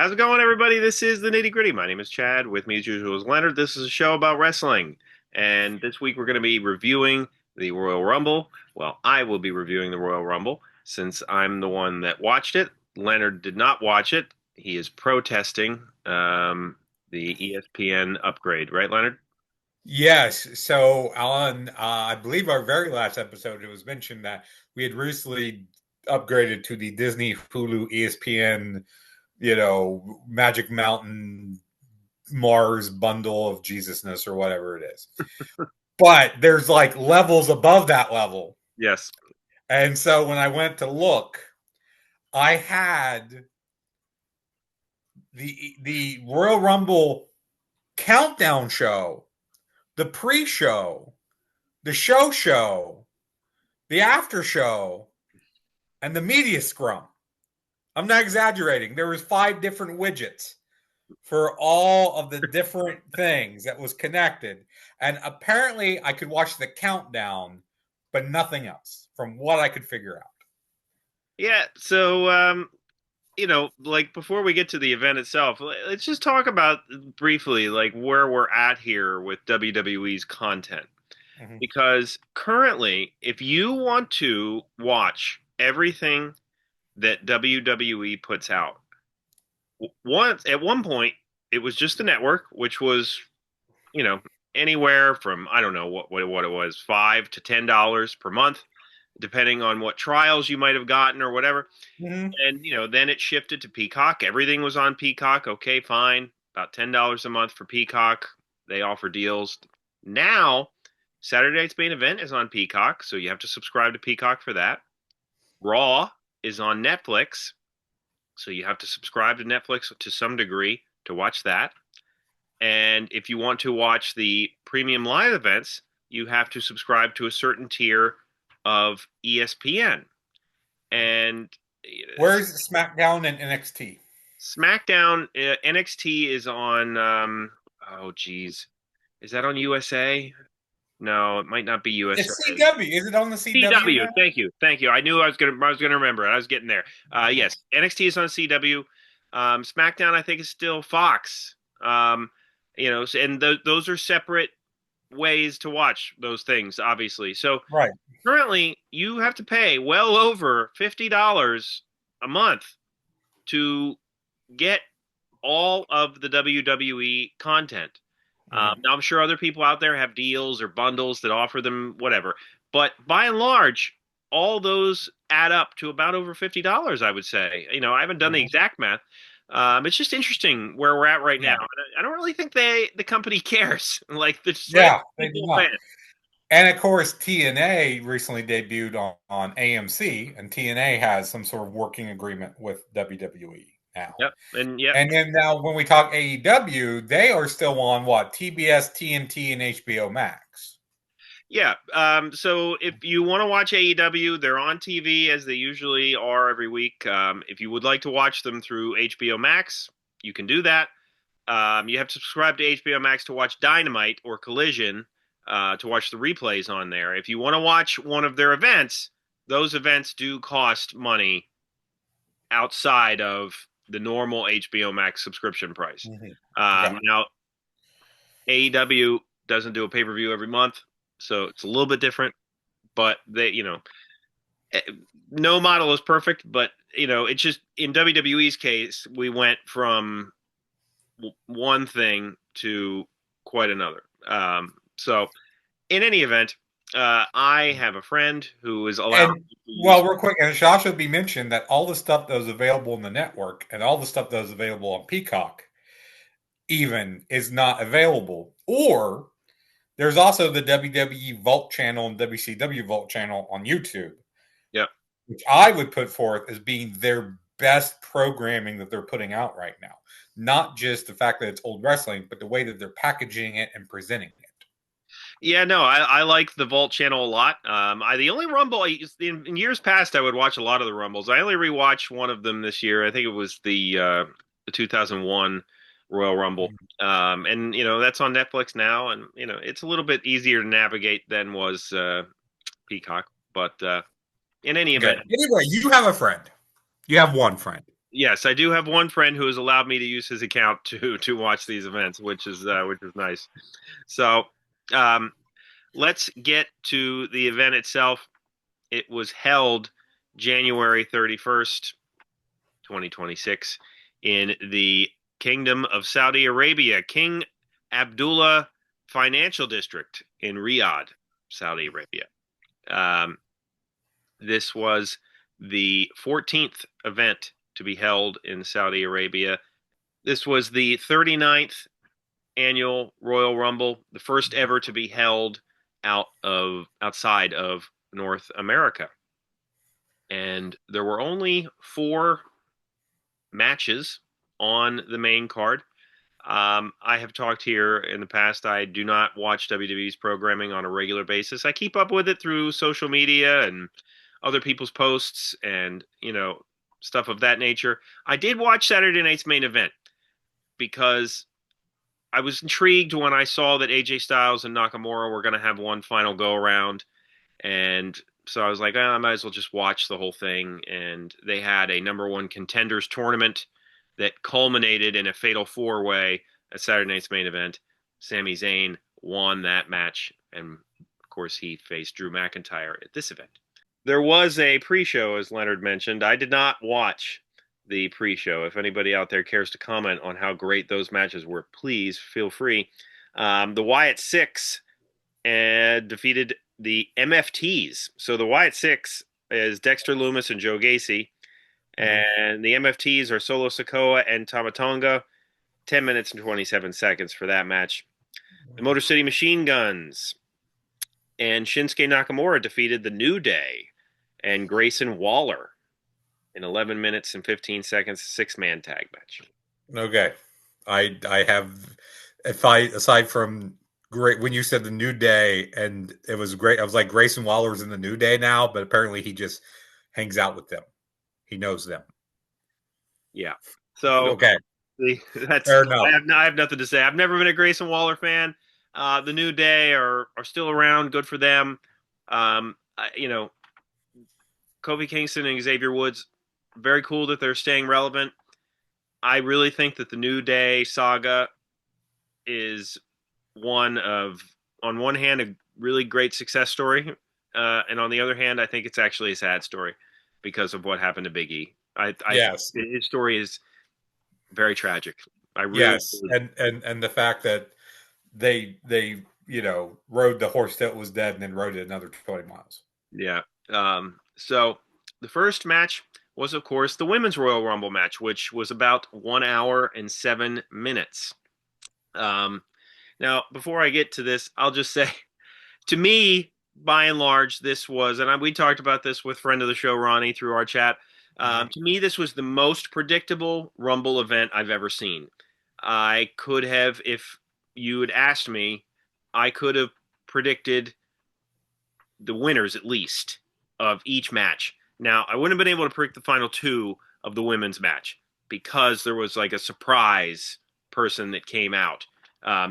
How's it going, everybody? This is The Nitty Gritty. My name is Chad. With me, as usual, is Leonard. This is a show about wrestling. And this week, we're going to be reviewing the Royal Rumble. Well, I will be reviewing the Royal Rumble since I'm the one that watched it. Leonard did not watch it. He is protesting the ESPN upgrade, right, Leonard? Yes. So on, I believe our very last episode, it was mentioned that we had recently upgraded to the Disney, Hulu, ESPN, Magic Mountain, Mars bundle of Jesusness or whatever it is. But there's like levels above that level. Yes. And so when I went to look, I had the Royal Rumble countdown show, the pre-show, the show, the after show, and the media scrum. I'm not exaggerating. There was 5 different widgets for all of the different things that was connected. And apparently I could watch the countdown, but nothing else from what I could figure out. Yeah. So, like before we get to the event itself, let's just talk about briefly, like where we're at here with WWE's content. Mm-hmm. Because currently, if you want to watch everything that WWE puts out, once at one point it was just the network, which was, you know, anywhere from I don't know what it was, $5 to $10 per month, depending on what trials you might have gotten or whatever. Mm-hmm. And then it shifted to Peacock. Everything was on Peacock. Okay, fine. About $10 a month for Peacock. They offer deals. Now, Saturday night's main event is on Peacock, so you have to subscribe to Peacock for that. Raw is on Netflix, so you have to subscribe to Netflix to some degree to watch that. And if you want to watch the premium live events, you have to subscribe to a certain tier of ESPN. And Where's SmackDown and NXT? SmackDown, NXT is on. Oh, geez, is that on USA? No, it might not be USA. It's CW. Is it on the CW CW. now? Thank you. I knew I was gonna remember it. I was getting there. Yes, NXT is on CW. SmackDown, I think, is still Fox. And those are separate ways to watch those things, obviously. So Right. currently, you have to pay well over $50 a month to get all of the WWE content. Mm-hmm. Now, I'm sure other people out there have deals or bundles that offer them whatever, but by and large, all those add up to about over $50, I would say. I haven't done the Mm-hmm. exact math. It's just interesting where we're at right now. Yeah. I don't really think the company cares. Like, they're just like Yeah, they do people not. fan. And of course, TNA recently debuted on AMC, and TNA has some sort of working agreement with WWE now. Yep, and yep. And then now, when we talk AEW, they are still on what? TBS, TNT, and HBO Max. Yeah. So if you want to watch AEW, they're on TV as they usually are every week. If you would like to watch them through HBO Max, you can do that. You have to subscribe to HBO Max to watch Dynamite or Collision, to watch the replays on there. If you want to watch one of their events, those events do cost money outside of the normal HBO Max subscription price. Mm-hmm. Okay. Now, AEW doesn't do a pay per view every month, so it's a little bit different. But eh, no model is perfect. But it's just in WWE's case, we went from one thing to quite another. So in any event, I have a friend who is allowed And to use. well, real quick, and it should also be mentioned that all the stuff that was available in the network and all the stuff that was available on Peacock even is not available. Or there's also the WWE Vault channel and WCW Vault channel on YouTube, Yeah, which I would put forth as being their best programming that they're putting out right now. Not just the fact that it's old wrestling, but the way that they're packaging it and presenting it. yeah, no, I like the Vault channel a lot. The only Rumble in years past, I would watch a lot of the Rumbles. I only rewatched one of them this year. I think it was the 2001 Royal Rumble. And that's on Netflix now, and it's a little bit easier to navigate than was Peacock. But in any Good. event, Anyway, you have a friend. You have one friend. Yes, I do have one friend who has allowed me to use his account to watch these events, which is nice. So, um, let's get to the event itself. It was held January 31st, 2026, in the Kingdom of Saudi Arabia, King Abdullah Financial District in Riyadh, Saudi Arabia. Um, this was the 14th event to be held in Saudi Arabia. This was the 39th annual Royal Rumble, the first ever to be held outside of North America. And there were only four matches on the main card. I have talked here in the past. I do not watch WWE's programming on a regular basis. I keep up with it through social media and other people's posts and, stuff of that nature. I did watch Saturday night's main event because I was intrigued when I saw that AJ Styles and Nakamura were going to have one final go around. And so I was like, I might as well just watch the whole thing. And they had a number one contenders tournament that culminated in a fatal four way at Saturday night's main event. Sami Zayn won that match. And of course, he faced Drew McIntyre at this event. There was a pre show, as Leonard mentioned. I did not watch the pre show. If anybody out there cares to comment on how great those matches were, please feel free. The Wyatt Six defeated the MFTs. So the Wyatt Six is Dexter Loomis and Joe Gacy. And the MFTs are Solo Sikoa and Tamatonga. 10 minutes and 27 seconds for that match. The Motor City Machine Guns and Shinsuke Nakamura defeated the New Day and Grayson Waller in 11 minutes and 15 seconds, six-man tag match. Okay. I have, if I, aside from great, when you said the New Day and it was great, I was like, Grayson Waller's in the New Day now, but apparently he just hangs out with them. He knows them. Yeah. So Okay. that's Fair enough. I have nothing to say. I've never been a Grayson Waller fan. The New Day are still around. Good for them. Kofi Kingston and Xavier Woods, very cool that they're staying relevant. I really think that the New Day saga is on one hand, a really great success story, and on the other hand, I think it's actually a sad story because of what happened to Big E. I Yes. think his story is very tragic. I really, Yes. And the fact that they rode the horse that was dead and then rode it another 20 miles. yeah. So the first match was, of course, the Women's Royal Rumble match, which was about 1 hour and 7 minutes. Now, before I get to this, I'll just say, to me, by and large, this was, and we talked about this with friend of the show, Ronnie, through our chat. To me, this was the most predictable Rumble event I've ever seen. I could have, if you had asked me, I could have predicted the winners at least of each match. Now, I wouldn't have been able to predict the final two of the women's match because there was like a surprise person that came out.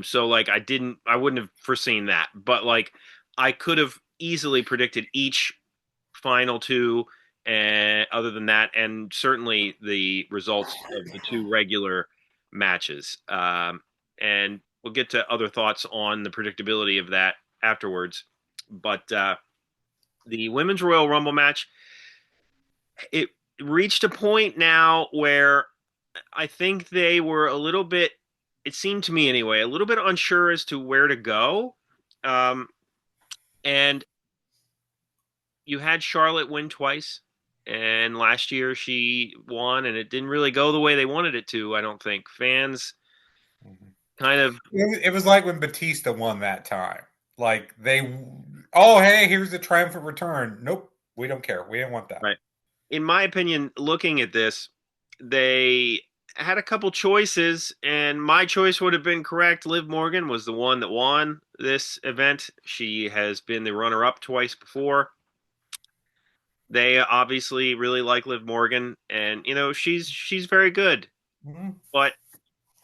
So like I wouldn't have foreseen that, but like I could have easily predicted each final two. And other than that, and certainly the results of the two regular matches. And we'll get to other thoughts on the predictability of that afterwards. But the Women's Royal Rumble match, it reached a point now where I think they were a little bit, it seemed to me anyway, a little bit unsure as to where to go. And you had Charlotte win twice. And last year she won, and it didn't really go the way they wanted it to, I don't think. Fans kind of. It was like when Batista won that time. Like oh, hey, here's the triumphant return. Nope, we don't care. We didn't want that. Right. In my opinion, looking at this, they had a couple choices, and my choice would have been correct. Liv Morgan was the one that won this event. She has been the runner-up twice before. They obviously really like Liv Morgan, and she's very good. Mm-hmm. But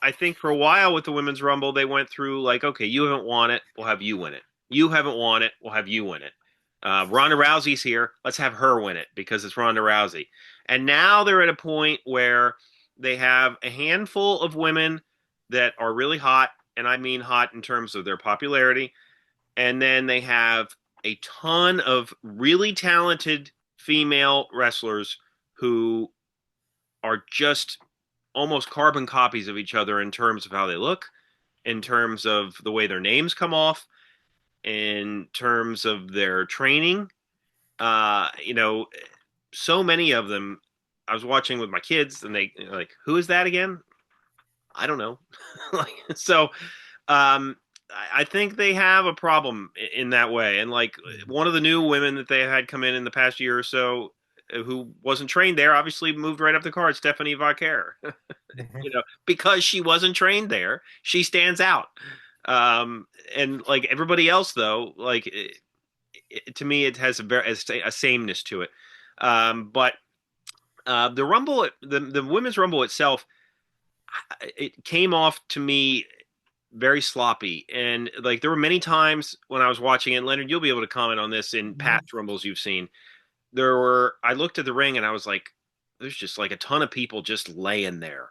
I think for a while with the Women's Rumble, they went through like, okay, you haven't won it, we'll have you win it. You haven't won it, we'll have you win it. Ronda Rousey's here. Let's have her win it because it's Ronda Rousey. And now they're at a point where they have a handful of women that are really hot, and I mean hot in terms of their popularity. And then they have a ton of really talented female wrestlers who are just almost carbon copies of each other in terms of how they look, in terms of the way their names come off, in terms of their training. You know, so many of them. I was watching with my kids, and they like, who is that again? I don't know. Like, so, um, I think they have a problem in that way. And like one of the new women that they had come in the past year or so, who wasn't trained there, obviously moved right up the card. Stephanie Vacquer, Mhm. because she wasn't trained there, she stands out. And like everybody else, though, like to me, it has a sameness to it. But the Rumble, the women's Rumble itself, it came off to me very sloppy. And like there were many times when I was watching it, Leonard, you'll be able to comment on this in past Rumbles you've seen. I looked at the ring and I was like, there's just like a ton of people just laying there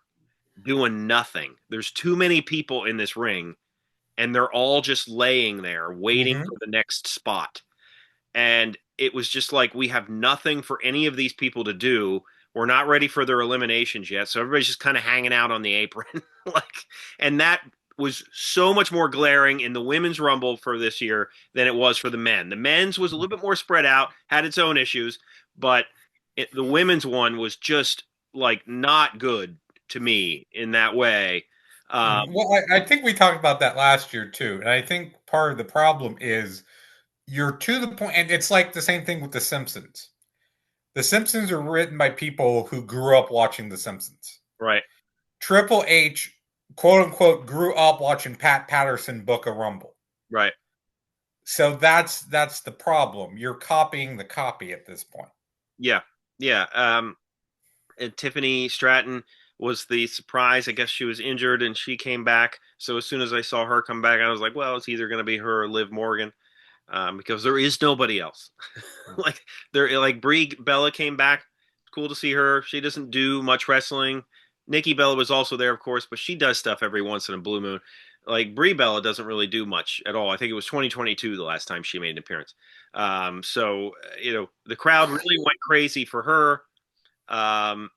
doing nothing. There's too many people in this ring and they're all just laying there waiting Mhm. for the next spot. And it was just like we have nothing for any of these people to do. We're not ready for their eliminations yet, so everybody's just kind of hanging out on the apron. Like, and that was so much more glaring in the women's rumble for this year than it was for the men. The men's was a little bit more spread out, had its own issues, but the women's one was just like not good to me in that way. Well, I think we talked about that last year too, and I think part of the problem is you're to the point, and it's like the same thing with The Simpsons. The Simpsons are written by people who grew up watching The Simpsons. Right, Triple H, quote unquote, grew up watching Pat Patterson book a Rumble. right. So that's the problem. You're copying the copy at this point. Yeah, yeah. And Tiffany Stratton was the surprise. I guess she was injured and she came back. So as soon as I saw her come back, I was like, well, it's either going to be her or Liv Morgan, because there is nobody else. Like Brie Bella came back. Cool to see her. She doesn't do much wrestling. Nikki Bella was also there, of course, but she does stuff every once in a blue moon. Like Brie Bella doesn't really do much at all. I think it was 2022 the last time she made an appearance. The crowd really went crazy for her. Um,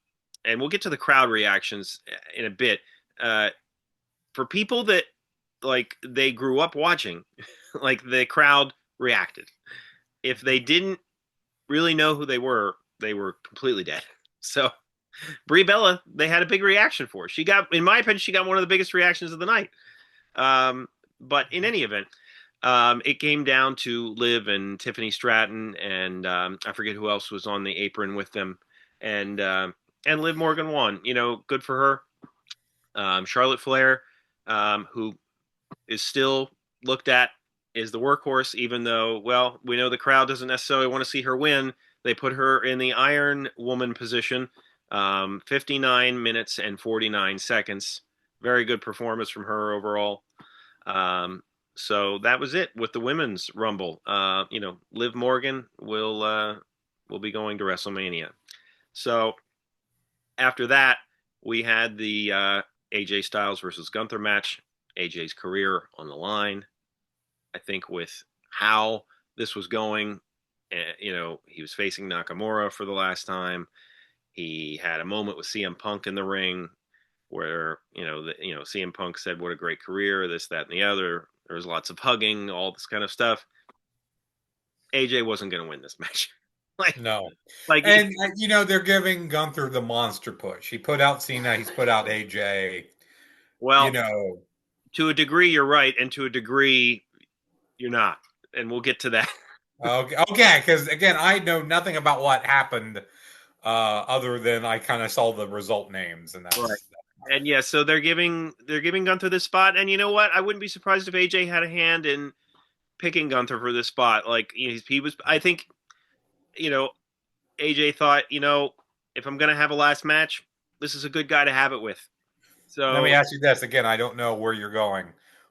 and we'll get to the crowd reactions in a bit. Uh, for people that like they grew up watching, like the crowd reacted. If they didn't really know who they were completely dead. So Brie Bella, they had a big reaction for her. She got, in my opinion, she got one of the biggest reactions of the night. But in any event, it came down to Liv and Tiffany Stratton, and I forget who else was on the apron with them, and and Liv Morgan won. You know, good for her. Charlotte Flair, who is still looked at as the workhorse, even though, well, we know the crowd doesn't necessarily want to see her win. They put her in the Iron Woman position, 59 minutes and 49 seconds. Very good performance from her overall. Um, so that was it with the women's Rumble. Liv Morgan will be going to WrestleMania. So after that, we had the AJ Styles versus Gunther match. AJ's career on the line. I think with how this was going, he was facing Nakamura for the last time. He had a moment with CM Punk in the ring where CM Punk said what a great career, this, that, and the other. There was lots of hugging, all this kind of stuff. AJ wasn't going to win this match. like, No. like And they're giving Gunther the monster push. He put out Cena, he's put out AJ. You well, know, to a degree, you're right, and to a degree, you're not, and we'll get to that. okay, because again, I know nothing about what happened other than I kind of saw the result names, and Right. that's And yeah, so they're giving Gunther this spot, and you know what? I wouldn't be surprised if AJ had a hand in picking Gunther for this spot. Like he was, I think, you know, AJ thought, if I'm gonna have a last match, this is a good guy to have it with. Let me So ask you this again. I don't know where you're going,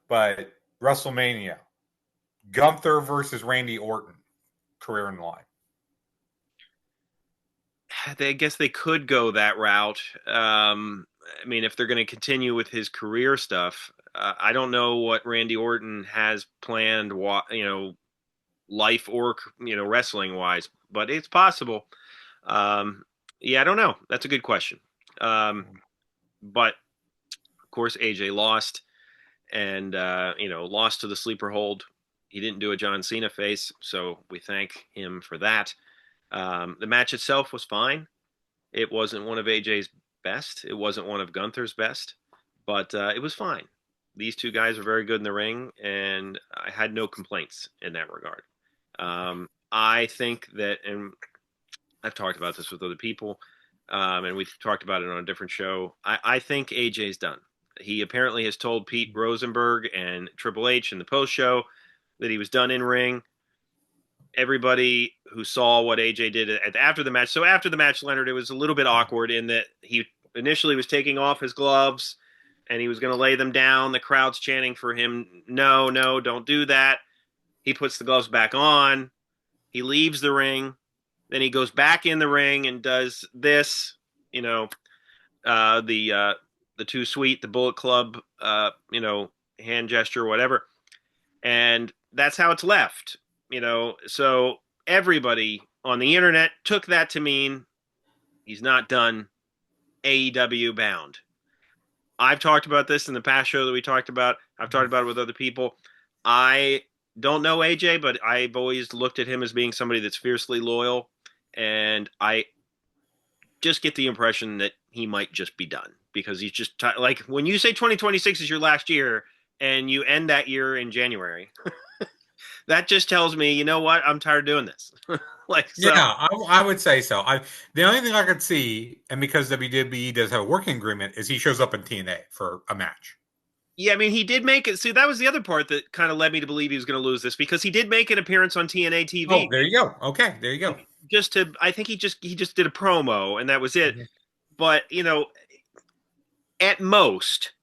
but WrestleMania, Gunther versus Randy Orton. career in the line. I guess they could go that route. I mean, if they're going to continue with his career stuff, I don't know what Randy Orton has planned, life or wrestling wise, but it's possible. Um, yeah, I don't know. That's a good question. But of course, AJ lost, and lost to the sleeper hold. He didn't do a John Cena face, so we thank him for that. The match itself was fine. It wasn't one of AJ's best. It wasn't one of Gunther's best, but it was fine. These two guys were very good in the ring, and I had no complaints in that regard. I think that, and I've talked about this with other people, and we've talked about it on a different show. I think AJ's done. He apparently has told Pete Rosenberg and Triple H in the post show that he was done in ring. Everybody who saw what AJ did after the match. So after the match, Leonard, it was a little bit awkward in that he initially was taking off his gloves and he was going to lay them down. The crowd's chanting for him. No, don't do that. He puts the gloves back on. He leaves the ring. Then he goes back in the ring and does this, the Too Sweet, the Bullet Club, hand gesture, whatever. And that's how it's left. So everybody on the internet took that to mean he's not done, AEW bound. I've talked about this in the past show that we talked about. I've talked about it with other people. I don't know AJ, but I've always looked at him as being somebody that's fiercely loyal, and I just get the impression that he might just be done because he's just like when you say 2026 is your last year and you end that year in January. That just tells me, you know what? I'm tired of doing this. Yeah, I would say so. The only thing I could see, and because WWE does have a working agreement, is he shows up in TNA for a match. Yeah, I mean, he did make it. See, that was the other part that kind of led me to believe he was going to lose this because he did make an appearance on TNA TV. Oh, there you go. Okay, there you go. I think he just did a promo and that was it. Mm-hmm. But at most,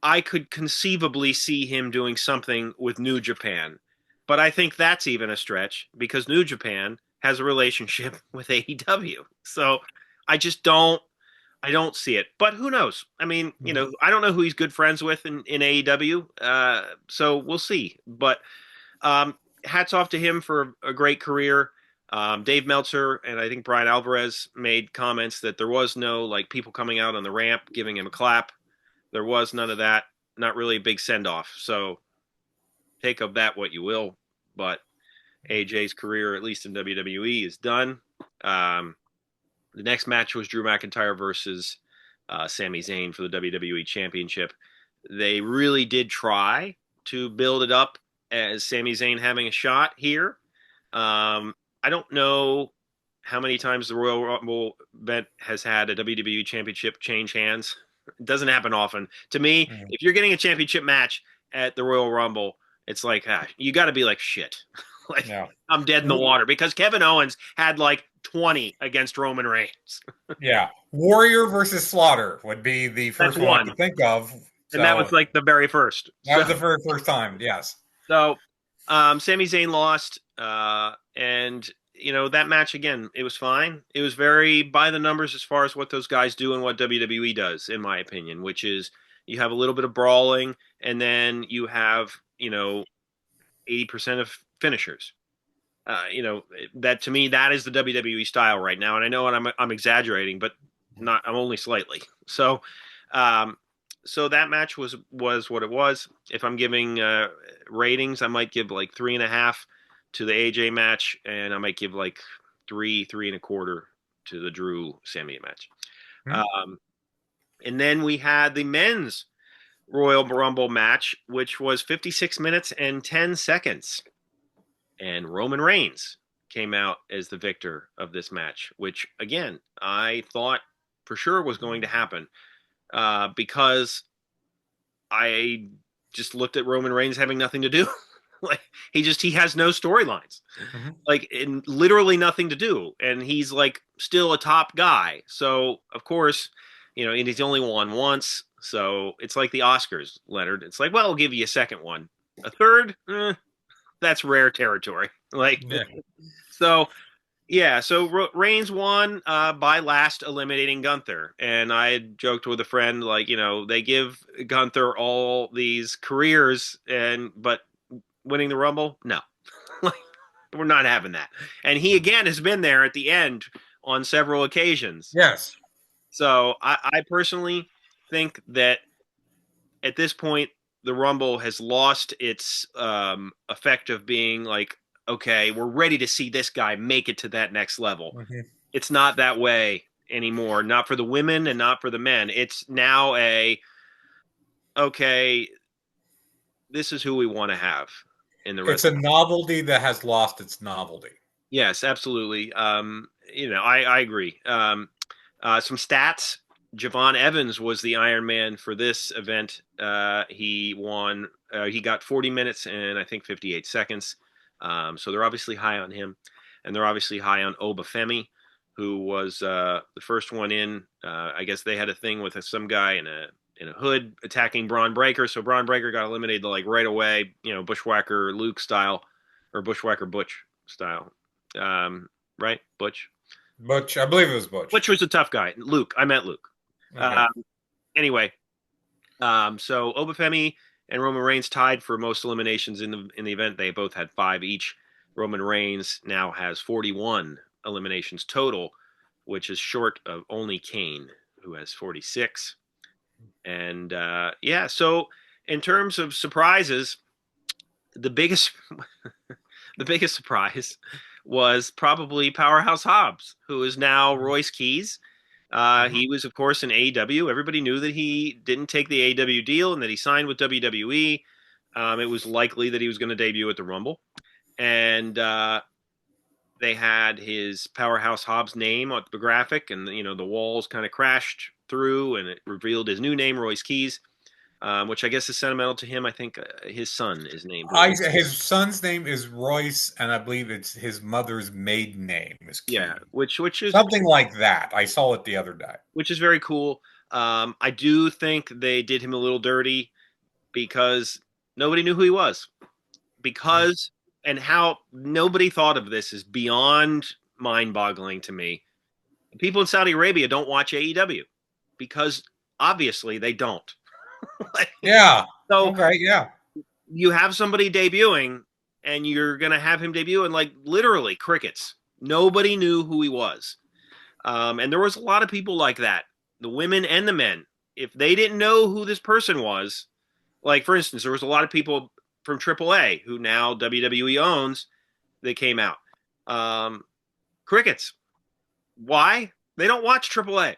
I could conceivably see him doing something with New Japan. But I think that's even a stretch because New Japan has a relationship with AEW. So I just don't see it. But who knows? I mean, I don't know who he's good friends with in AEW. So we'll see. But hats off to him for a great career. Dave Meltzer and I think Brian Alvarez made comments that there was no people coming out on the ramp giving him a clap. There was none of that. Not really a big send-off. So take of that what you will, but AJ's career, at least in WWE, is done. The next match was Drew McIntyre versus Sami Zayn for the WWE Championship. They really did try to build it up as Sami Zayn having a shot here. I don't know how many times the Royal Rumble event has had a WWE Championship change hands. It doesn't happen often. To me, if you're getting a championship match at the Royal Rumble, it's like, you got to be like shit. I'm dead in the water because Kevin Owens had 20 against Roman Reigns. Yeah. Warrior versus Slaughter would be the first one I could think of. And that was the very first. That was the very first time, yes. So Sami Zayn lost. And, that match, again, it was fine. It was very by the numbers as far as what those guys do and what WWE does, in my opinion, which is you have a little bit of brawling and then you have, 80% of finishers. That to me, that is the WWE style right now. And I know I'm exaggerating, but I'm only slightly. So, so that match was what it was. If I'm giving ratings, I might give 3.5 to the AJ match, and I might give 3.25 to the Drew Sammy match. And then we had the men's Royal Rumble match, which was 56 minutes and 10 seconds. And Roman Reigns came out as the victor of this match, which, again, I thought for sure was going to happen because I just looked at Roman Reigns having nothing to do. He has no storylines, and literally nothing to do. And he's still a top guy. So, of course, and he's only won once. So it's like the Oscars, Leonard. It's well, I'll give you a second one. A third, that's rare territory. So yeah, so Reigns won by last eliminating Gunther, and I had joked with a friend like, they give Gunther all these careers, but winning the Rumble, no, like we're not having that. And he again has been there at the end on several occasions. Yes. So I personally think that at this point, the Rumble has lost its effect of being like, okay, we're ready to see this guy make it to that next level. Mm-hmm. It's not that way anymore. Not for the women and not for the men. It's now okay, this is who we want to have in the It's rest. a novelty that has lost its novelty. Yes, absolutely. I agree. Some stats. Javon Evans was the Iron Man for this event. He won. He got 40 minutes and I think 58 seconds. So they're obviously high on him, and they're obviously high on Obafemi, who was the first one in. I guess they had a thing with some guy in a hood attacking Braun Breaker, so Braun Breaker got eliminated like right away. Bushwhacker Luke style, or Bushwhacker Butch style. Right, Butch. Butch, I believe it was Butch. Butch was a tough guy. Luke, I meant Luke. Okay. Anyway, so Obafemi and Roman Reigns tied for most eliminations in the event. They both had 5 each. Roman Reigns now has 41 eliminations total, which is short of only Kane, who has 46. And yeah, so in terms of surprises, the biggest the biggest surprise was probably Powerhouse Hobbs, who is now Royce Keys. He was, of course, in AEW. Everybody knew that he didn't take the AEW deal and that he signed with WWE. It was likely that he was going to debut at the Rumble. And they had his Powerhouse Hobbs name on the graphic, and the walls kind of crashed through, and it revealed his new name, Royce Keys, which I guess is sentimental to him. I think his son is named Royce. His son's name is Royce, and I believe it's his mother's maiden name is Key. Yeah, which is something like that. I saw it the other day. Which is very cool. I do think they did him a little dirty because nobody knew who he was. Because and how nobody thought of this is beyond mind-boggling to me. People in Saudi Arabia don't watch AEW because obviously they don't. Yeah. So okay. Yeah. you have somebody debuting, and you're gonna have him debut, and like literally crickets. Nobody knew who he was, and there was a lot of people like that. The women and the men. If they didn't know who this person was, like for instance, there was a lot of people from AAA who now WWE owns. They came out. Crickets. Why? They don't watch AAA.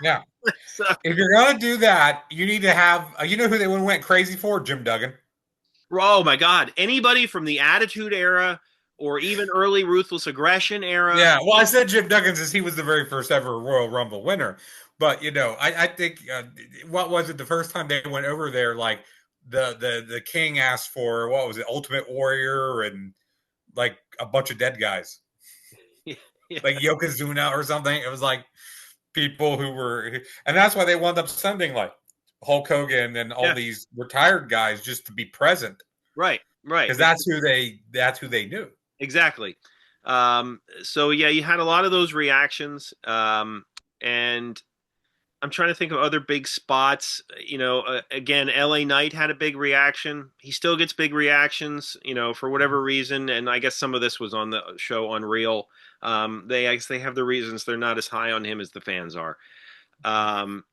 Yeah. So, if you're gonna do that, you need to have. You know who they went crazy for? Jim Duggan. oh my God! Anybody from the Attitude Era or even early Ruthless Aggression era? Yeah. Well, I said Jim Duggan since he was the very first ever Royal Rumble winner. But I think what was it the first time they went over there? Like the King asked for what was it, Ultimate Warrior, and like a bunch of dead guys, Yeah. like Yokozuna or something. It was like people who were, and that's why they wound up sending like Hulk Hogan and all these retired guys just to be present. Right. Because that's who they knew. Exactly. So yeah, you had a lot of those reactions, and I'm trying to think of other big spots. Again, LA Knight had a big reaction. He still gets big reactions, for whatever reason. And I guess some of this was on the show Unreal. I guess they have the reasons they're not as high on him as the fans are. Brock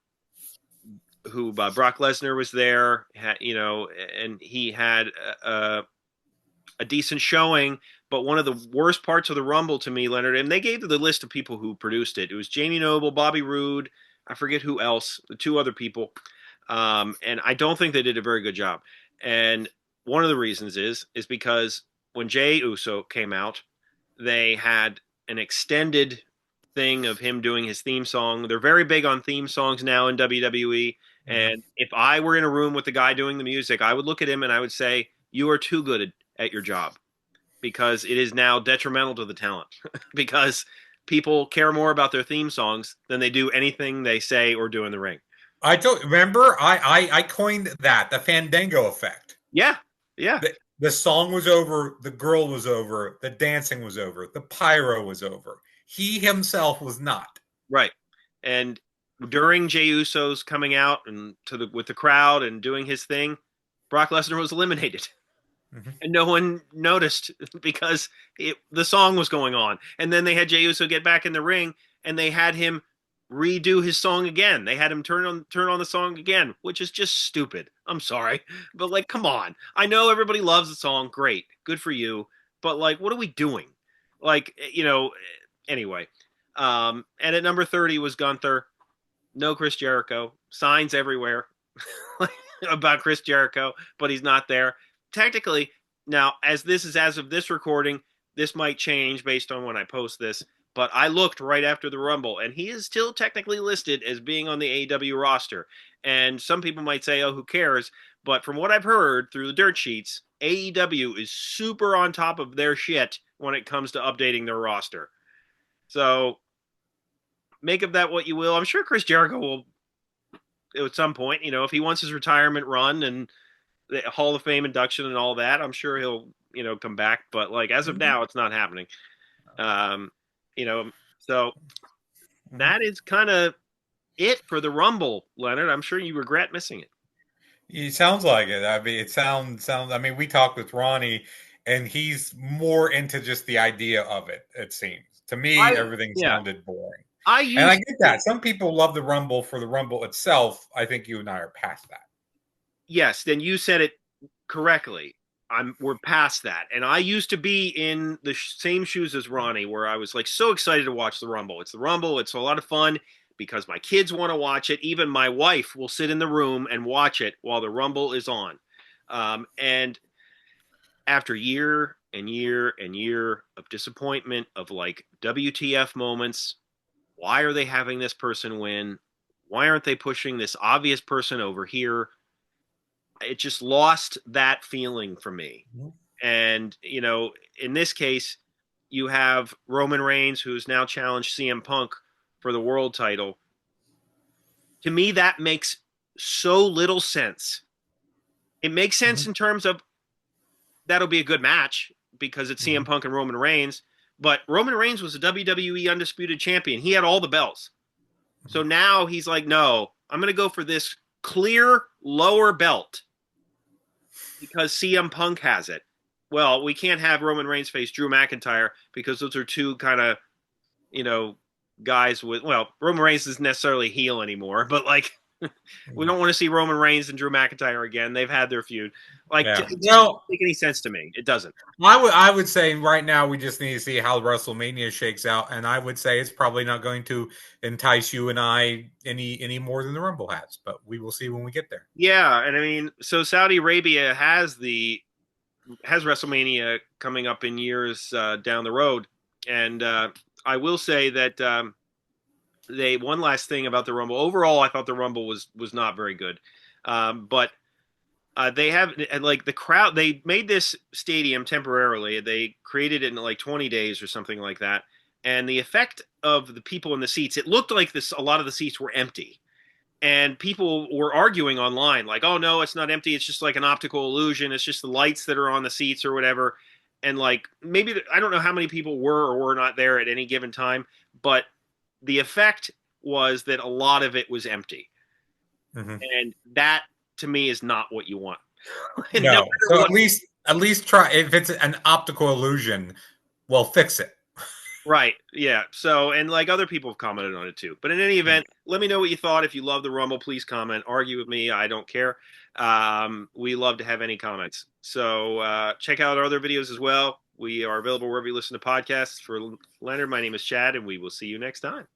Lesnar was there, and he had a decent showing. But one of the worst parts of the Rumble to me, Leonard, and they gave the list of people who produced it. It was Jamie Noble, Bobby Roode, I forget who else, the 2 other people. And I don't think they did a very good job. And one of the reasons is because when Jey Uso came out, they had an extended thing of him doing his theme song. They're very big on theme songs now in WWE. And if I were in a room with the guy doing the music, I would look at him and I would say, you are too good at your job, because it is now detrimental to the talent because people care more about their theme songs than they do anything they say or do in the ring. I don't remember. I coined that, the Fandango effect. Yeah. Yeah. The song was over, the girl was over, the dancing was over, the pyro was over. He himself was not. Right. And during Jey Uso's coming out and to the with the crowd and doing his thing, Brock Lesnar was eliminated. Mhm. And no one noticed because the song was going on. And then they had Jey Uso get back in the ring and they had him redo his song again. They had him turn on the song again, which is just stupid. I'm sorry, but like, come on. I know everybody loves the song. Great, good for you. But like, what are we doing? Like, anyway. And at number 30 was Gunther. No Chris Jericho. Signs everywhere about Chris Jericho, but he's not there. Technically, now as of this recording, this might change based on when I post this. But I looked right after the Rumble, and he is still technically listed as being on the AEW roster. And some people might say, "Oh, who cares?" But from what I've heard through the dirt sheets, AEW is super on top of their shit when it comes to updating their roster. So make of that what you will. I'm sure Chris Jericho will at some point, if he wants his retirement run and the Hall of Fame induction and all that, I'm sure he'll, come back. But like as of Mhm. now, it's not happening. Um, so Mhm. that is kind of it for the Rumble, Leonard. I'm sure you regret missing it. It sounds like it. I mean, it sounds. I mean, we talked with Ronnie, and he's more into just the idea of it. It seems to me, I everything Yeah, sounded boring, I and I used get that. Some people love the Rumble for the Rumble itself. I think you and I are past that. yes. Then you said it correctly. We're past that, and I used to be in the same shoes as Ronnie, where I was like so excited to watch the Rumble. It's the Rumble. It's a lot of fun because my kids want to watch it. Even my wife will sit in the room and watch it while the Rumble is on. And after year and year and year of disappointment, of like WTF moments, why are they having this person win? Why aren't they pushing this obvious person over here? It just lost that feeling for me. Mhm. And, in this case, you have Roman Reigns, who's now challenged CM Punk for the world title. To me, that makes so little sense. It makes sense Mhm. in terms of that'll be a good match because it's CM Mhm. Punk and Roman Reigns. But Roman Reigns was a WWE undisputed champion. He had all the belts. So now he's like, no, I'm going to go for this clear lower belt because CM Punk has it. Well, we can't have Roman Reigns face Drew McIntyre because those are two kind of, you know, guys with, well, Roman Reigns isn't necessarily heel anymore, but like, we Mhm. don't want to see Roman Reigns and Drew McIntyre again. They've had their feud. Like, Yeah. it just doesn't Well, make any sense to me. It doesn't. I would say right now we just need to see how WrestleMania shakes out, and I would say it's probably not going to entice you and I any more than the Rumble has, but we will see when we get there. Yeah, and I mean, so Saudi Arabia has WrestleMania coming up in years down the road, and I will say that they one last thing about the Rumble. Overall, I thought the Rumble was not very good, but they have like the crowd. They made this stadium temporarily. They created it in like 20 days or something like that, and the effect of the people in the seats. It looked like this. A lot of the seats were empty and people were arguing online like, oh no, it's not empty, it's just like an optical illusion, it's just the lights that are on the seats or whatever. And like maybe I don't know how many people were or were not there at any given time, but the effect was that a lot of it was empty, Hmm. and that to me is not what you want. And no No, matter so what. at least try if it's an optical illusion, well, fix it. Right. Yeah. So, and like other people have commented on it too. But in any event, let me know what you thought. If you love the Rumble, please comment. Argue with me. I don't care. We love to have any comments. So, check out our other videos as well. We are available wherever you listen to podcasts. For Leonard, my name is Chad, and we will see you next time.